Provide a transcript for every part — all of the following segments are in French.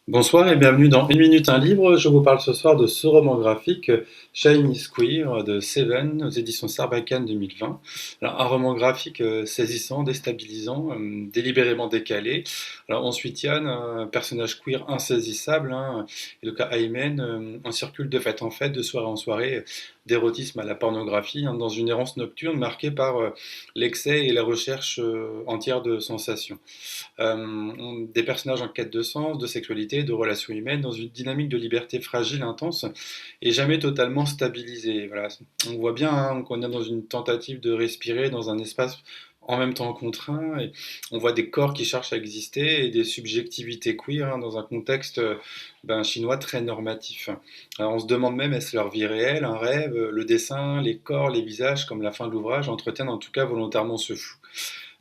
Bonsoir et bienvenue dans Une minute un livre. Je vous parle ce soir de ce roman graphique, Shine is Queer de Seven aux éditions Sarbacane 2020. Alors, un roman graphique saisissant, déstabilisant, délibérément décalé. Alors ensuite Yann, un personnage queer insaisissable, hein, et le cas Aymen, on circule de fête en fête, de soirée en soirée, d'érotisme à la pornographie, hein, dans une errance nocturne marquée par l'excès et la recherche entière de sensations. Des personnages en quête de sens, de sexualité, de relations humaines, dans une dynamique de liberté fragile, intense, et jamais totalement stabilisée. Voilà. On voit bien hein, qu'on est dans une tentative de respirer dans un espace en même temps contraint, et on voit des corps qui cherchent à exister et des subjectivités queer hein, dans un contexte chinois très normatif. Alors on se demande même est-ce leur vie réelle, un rêve, le dessin, les corps, les visages, comme la fin de l'ouvrage, entretiennent en tout cas volontairement ce flou.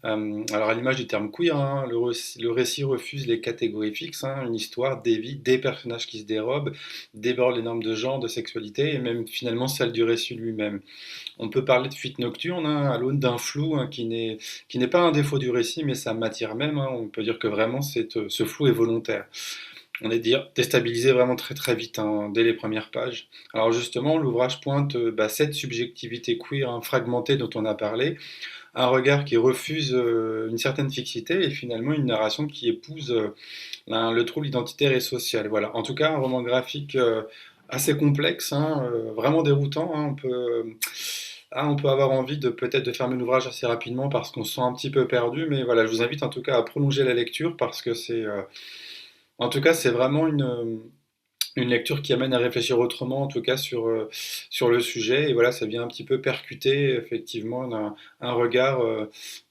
Alors à l'image du terme queer, hein, le récit refuse les catégories fixes, hein, une histoire, des vies, des personnages qui se dérobent, déborde les normes de genre, de sexualité et même finalement celle du récit lui-même. On peut parler de fuite nocturne hein, à l'aune d'un flou hein, qui n'est pas un défaut du récit mais sa matière même. Hein. On peut dire que vraiment ce flou est volontaire. On est déstabilisé vraiment très très vite hein, dès les premières pages. Alors justement, l'ouvrage pointe cette subjectivité queer hein, fragmentée dont on a parlé, un regard qui refuse une certaine fixité et finalement une narration qui épouse le trouble identitaire et social. Voilà. En tout cas, un roman graphique assez complexe, hein, vraiment déroutant. Hein. On peut avoir envie de peut-être de fermer l'ouvrage assez rapidement parce qu'on se sent un petit peu perdu, mais voilà, je vous invite en tout cas à prolonger la lecture parce que en tout cas, c'est vraiment une lecture qui amène à réfléchir autrement, en tout cas sur le sujet. Et voilà, ça vient un petit peu percuter effectivement un regard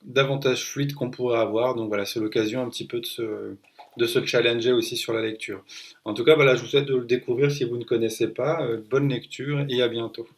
davantage fluide qu'on pourrait avoir. Donc voilà, c'est l'occasion un petit peu de se challenger aussi sur la lecture. En tout cas, voilà, je vous souhaite de le découvrir si vous ne connaissez pas. Bonne lecture et à bientôt.